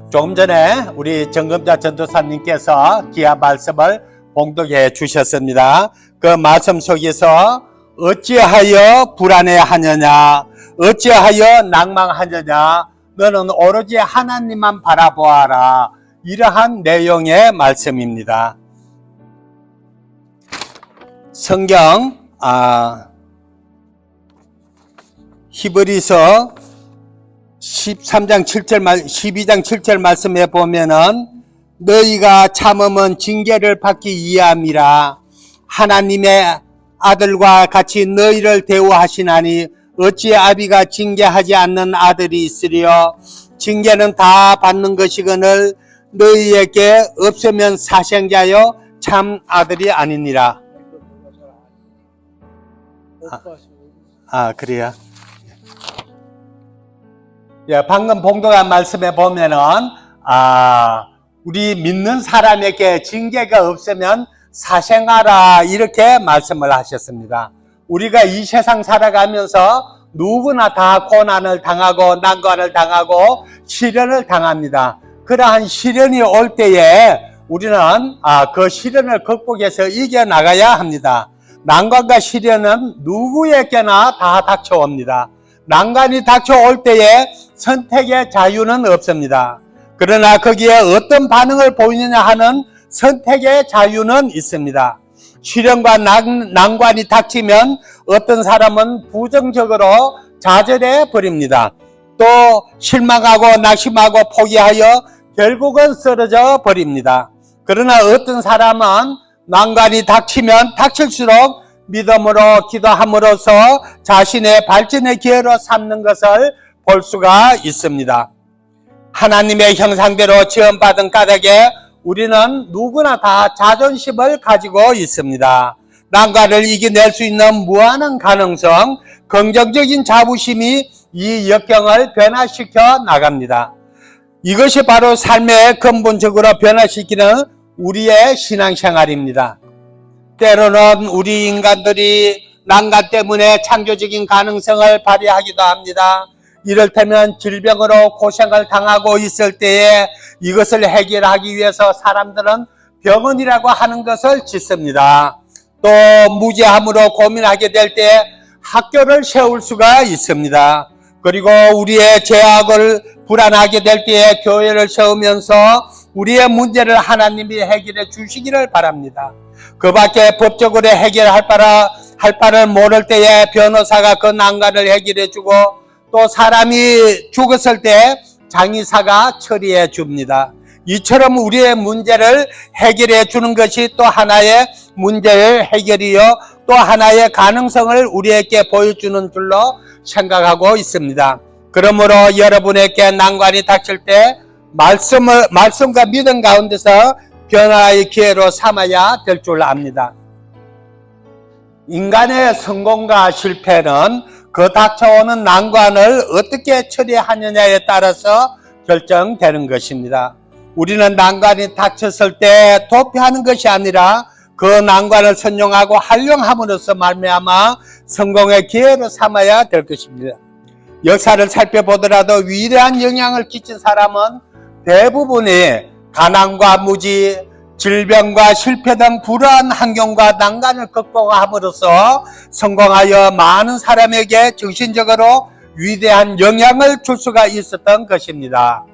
조금 전에 우리 정금자 전도사님께서 귀한 말씀을 봉독해 주셨습니다. 그 말씀 속에서 어찌하여 불안해하느냐, 어찌하여 낭망하느냐, 너는 오로지 하나님만 바라보아라. 이러한 내용의 말씀입니다. 성경 히브리서 13장 7절 12장 7절 말씀에 보면은 너희가 참음은 징계를 받기 위함이라. 하나님의 아들과 같이 너희를 대우하시나니 어찌 아비가 징계하지 않는 아들이 있으리요. 징계는 다 받는 것이거늘 너희에게 없으면 사생자여 참 아들이 아니니라. 그래요? 예, 방금 봉독한 말씀에 보면은 우리 믿는 사람에게 징계가 없으면 사생하라 이렇게 말씀을 하셨습니다. 우리가 이 세상 살아가면서 누구나 다 고난을 당하고 난관을 당하고 시련을 당합니다. 그러한 시련이 올 때에 우리는 그 시련을 극복해서 이겨나가야 합니다. 난관과 시련은 누구에게나 다 닥쳐옵니다. 난관이 닥쳐올 때에 선택의 자유는 없습니다. 그러나 거기에 어떤 반응을 보이느냐 하는 선택의 자유는 있습니다. 시련과 난관이 닥치면 어떤 사람은 부정적으로 좌절해 버립니다. 또 실망하고 낙심하고 포기하여 결국은 쓰러져 버립니다. 그러나 어떤 사람은 난관이 닥치면 닥칠수록 믿음으로 기도함으로써 자신의 발전의 기회로 삼는 것을 볼 수가 있습니다. 하나님의 형상대로 지음받은 까닭에 우리는 누구나 다 자존심을 가지고 있습니다. 난관을 이겨낼 수 있는 무한한 가능성, 긍정적인 자부심이 이 역경을 변화시켜 나갑니다. 이것이 바로 삶의 근본적으로 변화시키는 우리의 신앙생활입니다. 때로는 우리 인간들이 난관 때문에 창조적인 가능성을 발휘하기도 합니다. 이를테면 질병으로 고생을 당하고 있을 때에 이것을 해결하기 위해서 사람들은 병원이라고 하는 것을 짓습니다. 또 무지함으로 고민하게 될 때 학교를 세울 수가 있습니다. 그리고 우리의 죄악을 불안하게 될 때에 교회를 세우면서 우리의 문제를 하나님이 해결해 주시기를 바랍니다. 그 밖에 법적으로 해결할 바를 모를 때에 변호사가 그 난관을 해결해 주고 또 사람이 죽었을 때 장의사가 처리해 줍니다. 이처럼 우리의 문제를 해결해 주는 것이 또 하나의 문제의 해결이요 또 하나의 가능성을 우리에게 보여주는 줄로 생각하고 있습니다. 그러므로 여러분에게 난관이 닥칠 때 말씀과 믿음 가운데서 변화의 기회로 삼아야 될 줄 압니다. 인간의 성공과 실패는 그 닥쳐오는 난관을 어떻게 처리하느냐에 따라서 결정되는 것입니다. 우리는 난관이 닥쳤을 때 도피하는 것이 아니라 그 난관을 선용하고 활용함으로써 말미암아 성공의 기회로 삼아야 될 것입니다. 역사를 살펴보더라도 위대한 영향을 끼친 사람은 대부분이 가난과 무지, 질병과 실패 등 불우한 환경과 난관을 극복함으로써 성공하여 많은 사람에게 정신적으로 위대한 영향을 줄 수가 있었던 것입니다.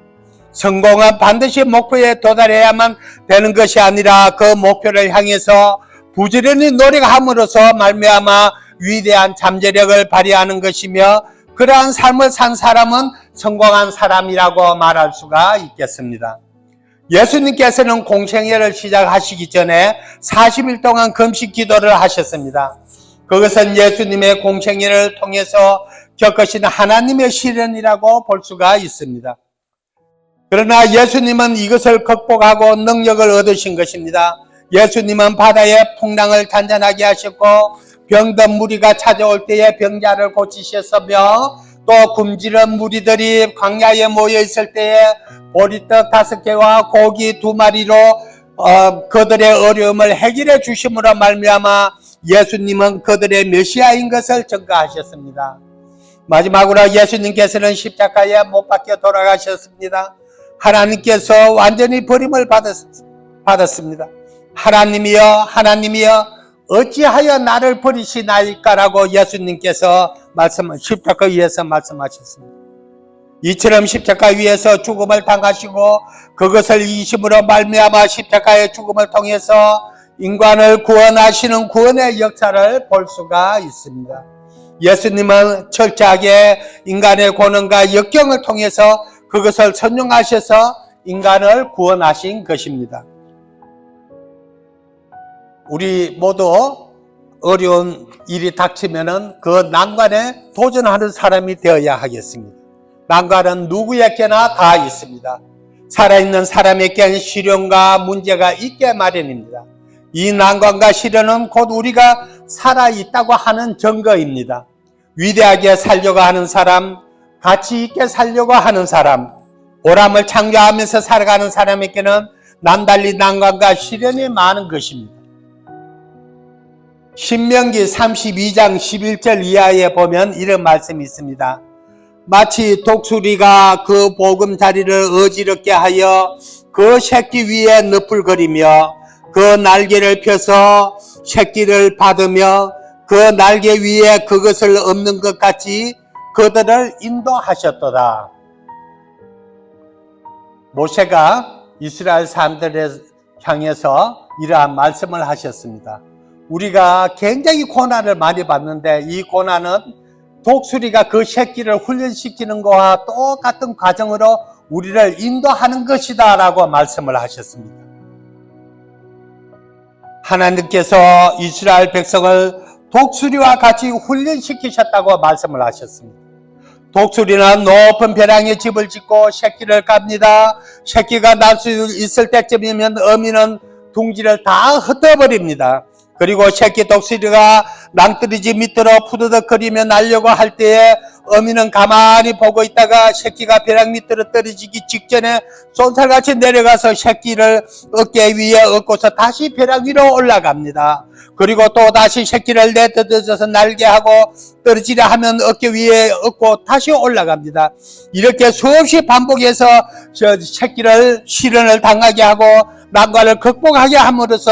성공은 반드시 목표에 도달해야만 되는 것이 아니라 그 목표를 향해서 부지런히 노력함으로써 말미암아 위대한 잠재력을 발휘하는 것이며 그러한 삶을 산 사람은 성공한 사람이라고 말할 수가 있겠습니다. 예수님께서는 공생애를 시작하시기 전에 40일 동안 금식 기도를 하셨습니다. 그것은 예수님의 공생애를 통해서 겪으신 하나님의 시련이라고 볼 수가 있습니다. 그러나 예수님은 이것을 극복하고 능력을 얻으신 것입니다. 예수님은 바다의 풍랑을 잔잔하게 하셨고 병든 무리가 찾아올 때에 병자를 고치셨으며 또 굶주린 무리들이 광야에 모여 있을 때에 보리떡 5개와 고기 2마리로 그들의 어려움을 해결해 주심으로 말미암아 예수님은 그들의 메시아인 것을 증거하셨습니다. 마지막으로 예수님께서는 십자가에 못 박혀 돌아가셨습니다. 하나님께서 완전히 버림을 받았습니다. 하나님이여 어찌하여 나를 버리시나이까라고 예수님께서 십자가 위에서 말씀하셨습니다. 이처럼 십자가 위에서 죽음을 당하시고 그것을 이기심으로 말미암아 십자가의 죽음을 통해서 인간을 구원하시는 구원의 역사를 볼 수가 있습니다. 예수님은 철저하게 인간의 고난과 역경을 통해서 그것을 선용하셔서 인간을 구원하신 것입니다. 우리 모두 어려운 일이 닥치면은 그 난관에 도전하는 사람이 되어야 하겠습니다. 난관은 누구에게나 다 있습니다. 살아있는 사람에게는 시련과 문제가 있게 마련입니다. 이 난관과 시련은 곧 우리가 살아있다고 하는 증거입니다. 위대하게 살려고 하는 사람, 가치 있게 살려고 하는 사람, 보람을 창조하면서 살아가는 사람에게는 남달리 난관과 시련이 많은 것입니다. 신명기 32장 11절 이하에 보면 이런 말씀이 있습니다. 마치 독수리가 그 보금자리를 어지럽게 하여 그 새끼 위에 너풀거리며 그 날개를 펴서 새끼를 받으며 그 날개 위에 그것을 엎는 것 같이 그들을 인도하셨도다. 모세가 이스라엘 사람들을 향해서 이러한 말씀을 하셨습니다. 우리가 굉장히 고난을 많이 받는데 이 고난은 독수리가 그 새끼를 훈련시키는 것과 똑같은 과정으로 우리를 인도하는 것이다 라고 말씀을 하셨습니다. 하나님께서 이스라엘 백성을 독수리와 같이 훈련시키셨다고 말씀을 하셨습니다. 독수리는 높은 벼랑에 집을 짓고 새끼를 깝니다. 새끼가 날 수 있을 때쯤이면 어미는 둥지를 다 흩어버립니다. 그리고 새끼 독수리가 낭떠러지 밑으로 푸드덕거리며 날려고 할 때에 어미는 가만히 보고 있다가 새끼가 벼랑 밑으로 떨어지기 직전에 쏜살같이 내려가서 새끼를 어깨 위에 얹고서 다시 벼랑 위로 올라갑니다. 그리고 또 다시 새끼를 내떠져서 날개하고 떨어지려 하면 어깨 위에 얹고 다시 올라갑니다. 이렇게 수없이 반복해서 새끼를 시련을 당하게 하고 난관을 극복하게 함으로써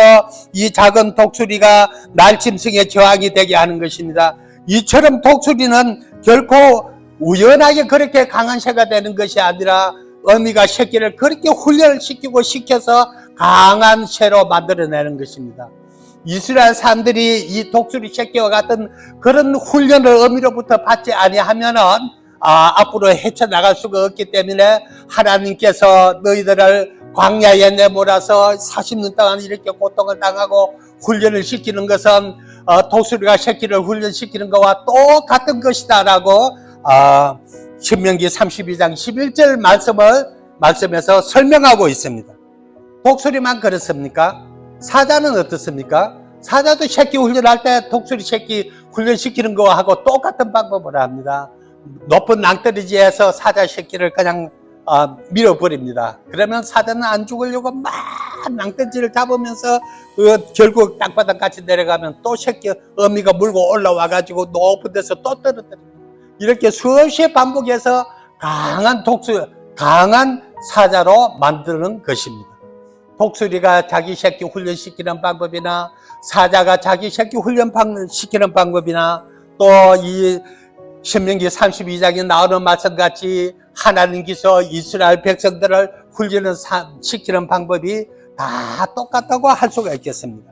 이 작은 독수리가 날짐승의 저항이 되게 하는 것입니다. 이처럼 독수리는 결코 우연하게 그렇게 강한 새가 되는 것이 아니라 어미가 새끼를 그렇게 훈련을 시켜서 강한 새로 만들어내는 것입니다. 이스라엘 사람들이 이 독수리 새끼와 같은 그런 훈련을 어미로부터 받지 아니하면은 앞으로 헤쳐나갈 수가 없기 때문에 하나님께서 너희들을 광야에 내몰아서 40년 동안 이렇게 고통을 당하고 훈련을 시키는 것은 독수리가 새끼를 훈련시키는 것과 똑같은 것이다 라고 신명기 32장 11절 말씀에서 설명하고 있습니다. 독수리만 그렇습니까? 사자는 어떻습니까? 사자도 새끼 훈련할 때 독수리 새끼 훈련시키는 거하고 똑같은 방법을 합니다. 높은 낭떠러지에서 사자 새끼를 그냥 밀어버립니다. 그러면 사자는 안 죽으려고 막 낭떠러지를 잡으면서 결국 땅바닥 같이 내려가면 또 새끼 어미가 물고 올라와 가지고 높은 데서 또 떨어뜨립니다. 이렇게 수없이 반복해서 강한 사자로 만드는 것입니다. 독수리가 자기 새끼 훈련시키는 방법이나 사자가 자기 새끼 훈련시키는 방법이나 또 이 신명기 32장에 나오는 말씀같이 하나님께서 이스라엘 백성들을 훈련을 시키는 방법이 다 똑같다고 할 수가 있겠습니다.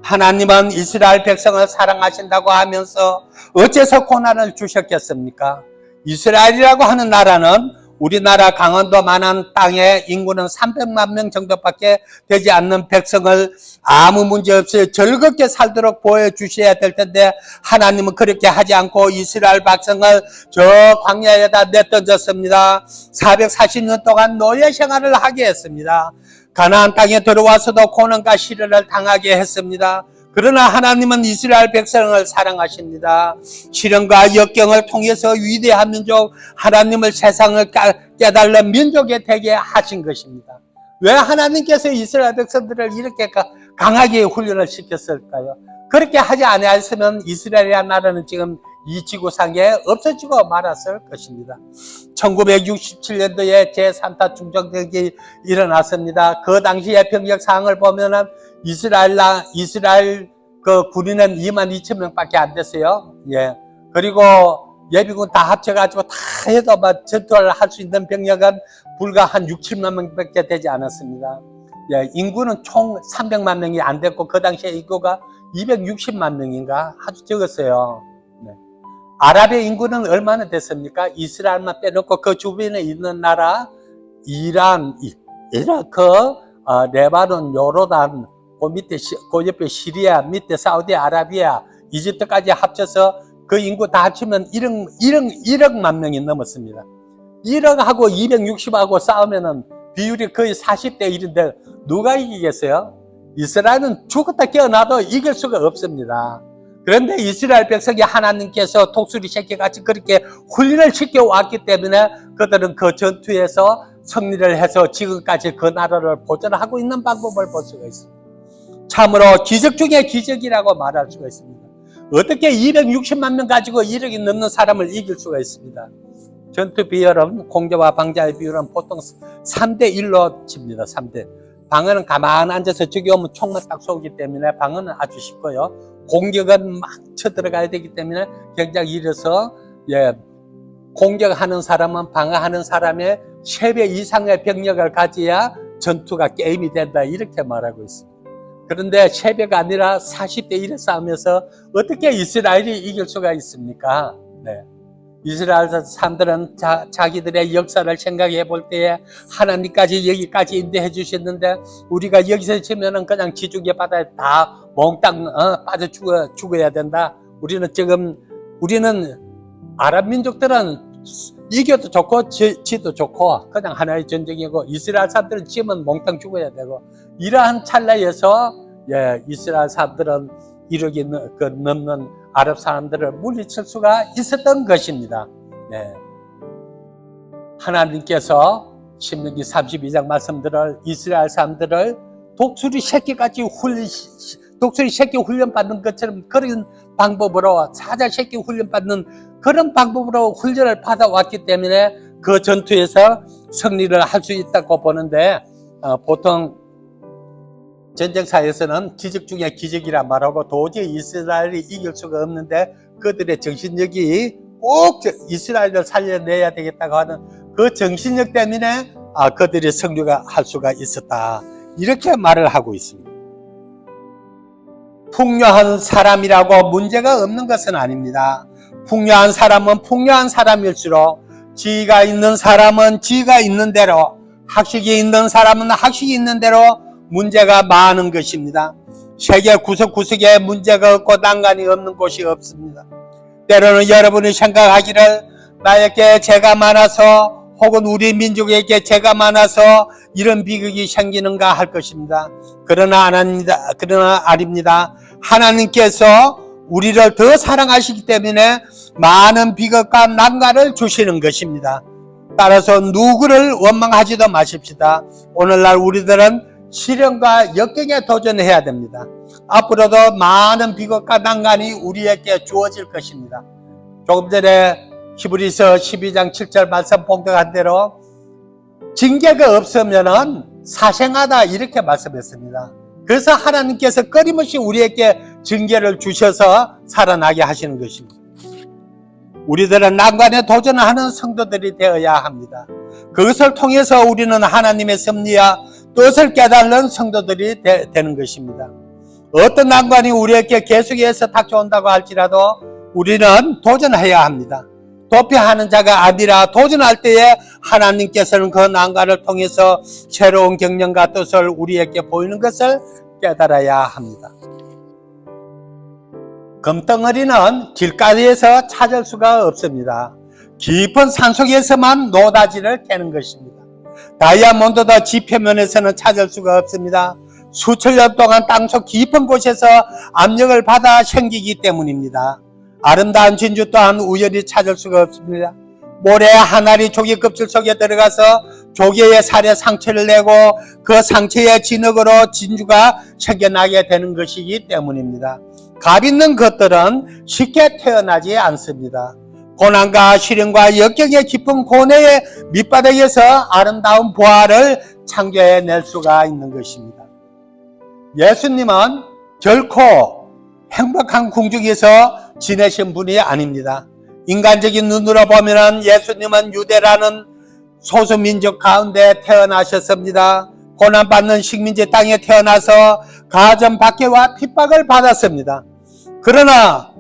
하나님은 이스라엘 백성을 사랑하신다고 하면서 어째서 고난을 주셨겠습니까? 이스라엘이라고 하는 나라는 우리나라 강원도만한 땅에 인구는 300만 명 정도밖에 되지 않는 백성을 아무 문제 없이 즐겁게 살도록 보여주셔야 될 텐데 하나님은 그렇게 하지 않고 이스라엘 백성을 저 광야에다 내던졌습니다. 440년 동안 노예 생활을 하게 했습니다. 가나안 땅에 들어와서도 고난과 시련을 당하게 했습니다. 그러나 하나님은 이스라엘 백성을 사랑하십니다. 시련과 역경을 통해서 위대한 민족, 하나님을 세상을 깨달는 민족이 되게 하신 것입니다. 왜 하나님께서 이스라엘 백성들을 이렇게 강하게 훈련을 시켰을까요? 그렇게 하지 아니했으면 이스라엘이라는 나라는 지금 이 지구상에 없어지고 말았을 것입니다. 1967년도에 제3타 중정전이 일어났습니다. 그 당시의 병력 상황을 보면은 이스라엘 그 군인은 22,000명밖에 안 됐어요. 예. 그리고 예비군 다 합쳐가지고 다 해도 전투를 할 수 있는 병력은 불과 한 6, 7만 명밖에 되지 않았습니다. 예, 인구는 총 300만 명이 안 됐고 그 당시에 인구가 260만 명인가 아주 적었어요. 네. 아랍의 인구는 얼마나 됐습니까? 이스라엘만 빼놓고 그 주변에 있는 나라 이란, 이라크, 레바논, 요르단, 그 옆에 시리아, 밑에 사우디아라비아, 이집트까지 합쳐서 그 인구 다 합치면 1억만 명이 넘었습니다. 1억하고 260하고 싸우면은 비율이 거의 40대 1인데 누가 이기겠어요? 이스라엘은 죽었다 깨어나도 이길 수가 없습니다. 그런데 이스라엘 백성이 하나님께서 독수리 새끼같이 그렇게 훈련을 시켜왔기 때문에 그들은 그 전투에서 승리를 해서 지금까지 그 나라를 보존하고 있는 방법을 볼 수가 있습니다. 참으로 기적 중에 기적이라고 말할 수가 있습니다. 어떻게 260만 명 가지고 1억이 넘는 사람을 이길 수가 있습니다. 전투 비율은 공저와 방자의 비율은 보통 3대1로 칩니다. 3대. 방어는 가만히 앉아서 저기 오면 총만 딱 쏘기 때문에 방어는 아주 쉽고요. 공격은 막 쳐들어가야 되기 때문에 굉장히 이래서 공격하는 사람은 방어하는 사람의 3배 이상의 병력을 가져야 전투가 게임이 된다 이렇게 말하고 있습니다. 그런데 3배가 아니라 40대 1에 싸우면서 어떻게 이스라엘이 이길 수가 있습니까? 네. 이스라엘 사람들은 자기들의 역사를 생각해 볼 때에 하나님까지 여기까지 인도해 주셨는데 우리가 여기서 치면은 그냥 지중해 바다에 다 몽땅 빠져 죽어야 된다. 우리는 아랍 민족들은 이겨도 좋고 지도 좋고 그냥 하나의 전쟁이고 이스라엘 사람들은 지면 몽땅 죽어야 되고 이러한 찰나에서 이스라엘 사람들은 1억이 넘는 아랍 사람들을 물리칠 수가 있었던 것입니다. 네. 하나님께서 신명기 32장 말씀들을 이스라엘 사람들을 독수리 새끼같이 독수리 새끼 훈련 받는 것처럼 그런 방법으로 사자 새끼 훈련 받는 그런 방법으로 훈련을 받아왔기 때문에 그 전투에서 승리를 할 수 있다고 보는데 보통 전쟁사에서는 기적 중에 기적이라 말하고 도저히 이스라엘이 이길 수가 없는데 그들의 정신력이 꼭 이스라엘을 살려내야 되겠다고 하는 그 정신력 때문에 그들이 승리가 할 수가 있었다 이렇게 말을 하고 있습니다. 풍요한 사람이라고 문제가 없는 것은 아닙니다. 풍요한 사람은 풍요한 사람일수록 지위가 있는 사람은 지위가 있는 대로 학식이 있는 사람은 학식이 있는 대로 문제가 많은 것입니다. 세계 구석구석에 문제가 없고 난간이 없는 곳이 없습니다. 때로는 여러분이 생각하기를 나에게 죄가 많아서 혹은 우리 민족에게 죄가 많아서 이런 비극이 생기는가 할 것입니다. 그러나 아닙니다. 하나님께서 우리를 더 사랑하시기 때문에 많은 비극과 난간을 주시는 것입니다. 따라서 누구를 원망하지도 마십시다. 오늘날 우리들은 시련과 역경에 도전해야 됩니다. 앞으로도 많은 비극과 난간이 우리에게 주어질 것입니다. 조금 전에 히브리서 12장 7절 말씀 봉독한 대로 징계가 없으면은 사생하다 이렇게 말씀했습니다. 그래서 하나님께서 끊임없이 우리에게 징계를 주셔서 살아나게 하시는 것입니다. 우리들은 난관에 도전하는 성도들이 되어야 합니다. 그것을 통해서 우리는 하나님의 섭리와 뜻을 깨닫는 성도들이 되는 것입니다. 어떤 난관이 우리에게 계속해서 닥쳐온다고 할지라도 우리는 도전해야 합니다. 도피하는 자가 아니라 도전할 때에 하나님께서는 그 난관을 통해서 새로운 경륜과 뜻을 우리에게 보이는 것을 깨달아야 합니다. 금덩어리는 길가에서 찾을 수가 없습니다. 깊은 산속에서만 노다지를 캐는 것입니다. 다이아몬드도 지표면에서는 찾을 수가 없습니다. 수천 년 동안 땅속 깊은 곳에서 압력을 받아 생기기 때문입니다. 아름다운 진주 또한 우연히 찾을 수가 없습니다. 모래 한 알이 조개 껍질 속에 들어가서 조개의 살에 상처를 내고 그 상처의 진흙으로 진주가 생겨나게 되는 것이기 때문입니다. 값 있는 것들은 쉽게 태어나지 않습니다. 고난과 시련과 역경의 깊은 고뇌의 밑바닥에서 아름다운 부활을 창조해낼 수가 있는 것입니다. 예수님은 결코 행복한 궁중에서 지내신 분이 아닙니다. 인간적인 눈으로 보면 예수님은 유대라는 소수민족 가운데 태어나셨습니다. 고난받는 식민지 땅에 태어나서 가정 박해와 핍박을 받았습니다. 그러나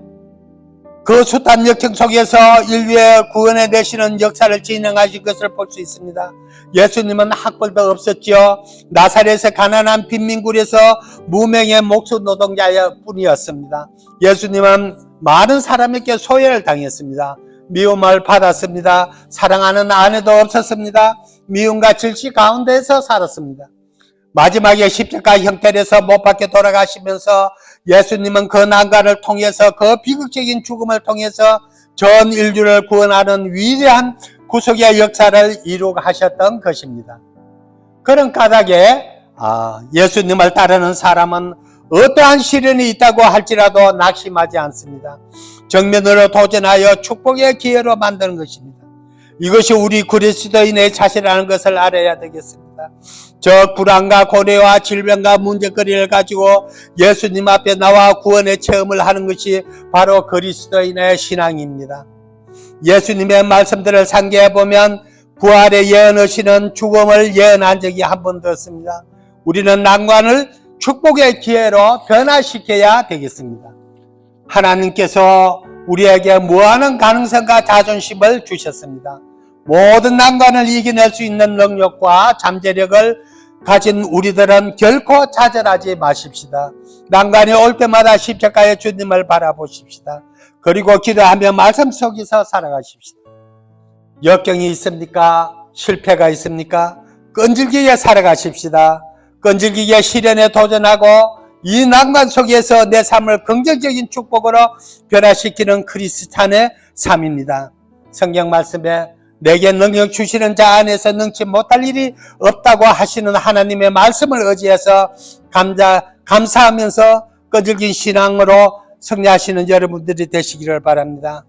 그 숱한 역경 속에서 인류의 구원에 되시는 역사를 진행하신 것을 볼 수 있습니다. 예수님은 학벌도 없었죠. 나사렛의 가난한 빈민굴에서 무명의 목수 노동자뿐이었습니다. 예수님은 많은 사람에게 소외를 당했습니다. 미움을 받았습니다. 사랑하는 아내도 없었습니다. 미움과 질시 가운데서 살았습니다. 마지막에 십자가 형태에서 못 박혀 돌아가시면서 예수님은 그 난관을 통해서 그 비극적인 죽음을 통해서 전 인류를 구원하는 위대한 구속의 역사를 이루하셨던 것입니다. 그런 까닭에 예수님을 따르는 사람은 어떠한 시련이 있다고 할지라도 낙심하지 않습니다. 정면으로 도전하여 축복의 기회로 만드는 것입니다. 이것이 우리 그리스도인의 자세라는 것을 알아야 되겠습니다. 저 불안과 고뇌와 질병과 문제거리를 가지고 예수님 앞에 나와 구원의 체험을 하는 것이 바로 그리스도인의 신앙입니다. 예수님의 말씀들을 상기해 보면 부활의 예언하시는 죽음을 예언한 적이 한 번도 없습니다. 우리는 난관을 축복의 기회로 변화시켜야 되겠습니다. 하나님께서 우리에게 무한한 가능성과 자존심을 주셨습니다. 모든 난관을 이겨낼 수 있는 능력과 잠재력을 가진 우리들은 결코 좌절하지 마십시다. 난관이 올 때마다 십자가의 주님을 바라보십시다. 그리고 기도하며 말씀 속에서 살아가십시다. 역경이 있습니까? 실패가 있습니까? 끈질기게 살아가십시다. 끈질기게 시련에 도전하고 이 난관 속에서 내 삶을 긍정적인 축복으로 변화시키는 크리스찬의 삶입니다. 성경 말씀에 내게 능력 주시는 자 안에서 능치 못할 일이 없다고 하시는 하나님의 말씀을 의지해서 감사하면서 끈질긴 신앙으로 승리하시는 여러분들이 되시기를 바랍니다.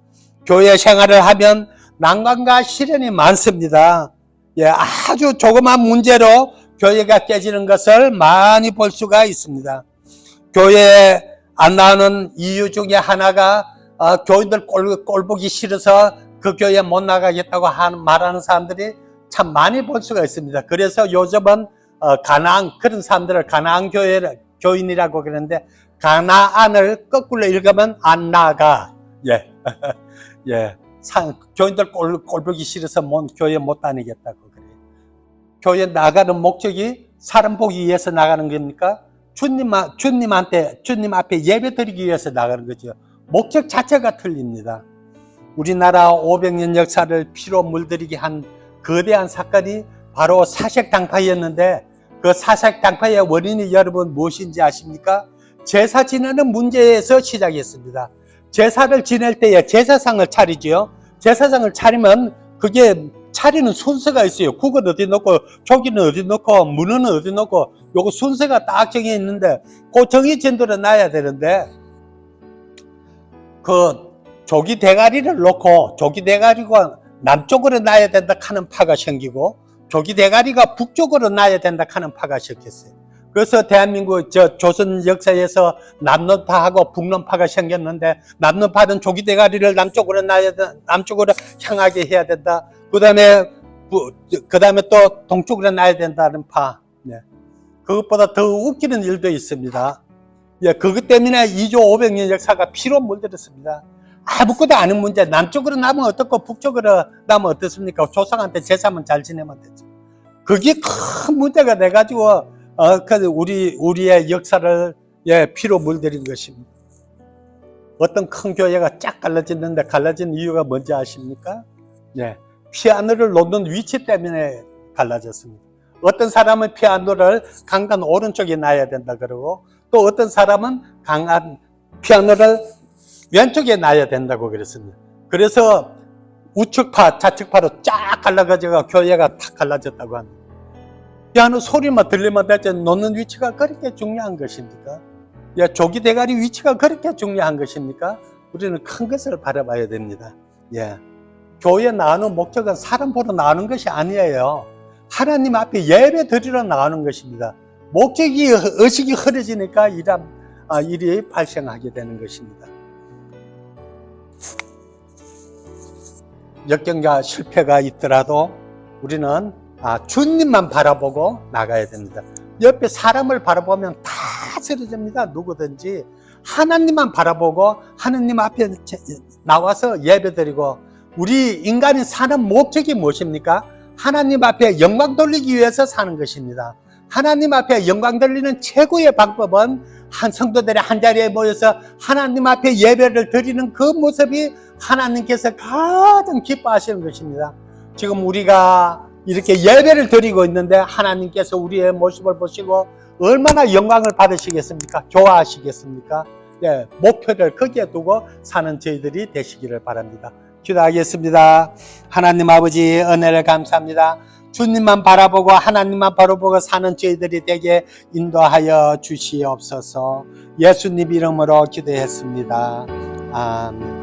교회 생활을 하면 난관과 시련이 많습니다. 아주 조그만 문제로 교회가 깨지는 것을 많이 볼 수가 있습니다. 교회에 안 나오는 이유 중에 하나가 교인들 꼴 보기 싫어서 그 교회에 못 나가겠다고 말하는 사람들이 참 많이 볼 수가 있습니다. 그래서 요즘은 그런 사람들을 가나안 교인이라고 그러는데, 가나안을 거꾸로 읽으면 안 나가. 교인들 꼴 보기 싫어서 교회 못 다니겠다고 그래요. 교회 나가는 목적이 사람 보기 위해서 나가는 겁니까? 주님 앞에 예배 드리기 위해서 나가는 거죠. 목적 자체가 틀립니다. 우리나라 500년 역사를 피로 물들이게 한 거대한 사건이 바로 사색당파였는데, 그 사색당파의 원인이 여러분 무엇인지 아십니까? 제사 지내는 문제에서 시작했습니다. 제사를 지낼 때에 제사상을 차리죠. 제사상을 차리면 그게 차리는 순서가 있어요. 국은 어디 놓고, 조기는 어디 놓고, 문어는 어디 놓고, 요거 순서가 딱 정해 있는데, 그 정해진 대로 놔야 되는데, 그 조기 대가리를 놓고, 조기 대가리가 남쪽으로 놔야 된다 하는 파가 생기고, 조기 대가리가 북쪽으로 놔야 된다 하는 파가 생겼어요. 그래서 대한민국 조선 역사에서 남론파하고 북론파가 생겼는데, 남론파는 조기 대가리를 남쪽으로 향하게 해야 된다. 그 다음에 또 동쪽으로 놔야 된다는 파. 그것보다 더 웃기는 일도 있습니다. 그것 때문에 2조 500년 역사가 피로 물들었습니다. 아무것도 아닌 문제, 남쪽으로 나면 어떻고 북쪽으로 나면 어떻습니까? 조상한테 제사만 잘 지내면 되죠. 그게 큰 문제가 돼가지고 우리의 역사를 피로 물들인 것입니다. 어떤 큰 교회가 쫙 갈라졌는데, 갈라진 이유가 뭔지 아십니까? 피아노를 놓는 위치 때문에 갈라졌습니다. 어떤 사람은 피아노를 강간 오른쪽에 놔야 된다 그러고, 또 어떤 사람은 피아노를 왼쪽에 놔야 된다고 그랬습니다. 그래서 우측파, 좌측파로 쫙 갈라가지고 교회가 탁 갈라졌다고 합니다. 피아노 소리만 들리면 대체 놓는 위치가 그렇게 중요한 것입니까? 야, 조기 대가리 위치가 그렇게 중요한 것입니까? 우리는 큰 것을 바라봐야 됩니다. 예. 교회 나오는 목적은 사람 보러 나오는 것이 아니에요. 하나님 앞에 예배 드리러 나오는 것입니다. 목적이, 의식이 흐려지니까 일이 발생하게 되는 것입니다. 역경과 실패가 있더라도 우리는 주님만 바라보고 나가야 됩니다. 옆에 사람을 바라보면 다 쓰러집니다. 누구든지 하나님만 바라보고 하나님 앞에 나와서 예배드리고, 우리 인간이 사는 목적이 무엇입니까? 하나님 앞에 영광 돌리기 위해서 사는 것입니다. 하나님 앞에 영광 돌리는 최고의 방법은 한 성도들이 한 자리에 모여서 하나님 앞에 예배를 드리는 그 모습이 하나님께서 가장 기뻐하시는 것입니다. 지금 우리가 이렇게 예배를 드리고 있는데 하나님께서 우리의 모습을 보시고 얼마나 영광을 받으시겠습니까? 좋아하시겠습니까? 예, 목표를 거기에 두고 사는 저희들이 되시기를 바랍니다. 기도하겠습니다. 하나님 아버지, 은혜를 감사합니다. 주님만 바라보고 하나님만 바라보고 사는 저희들이 되게 인도하여 주시옵소서. 예수님 이름으로 기도했습니다. 아멘.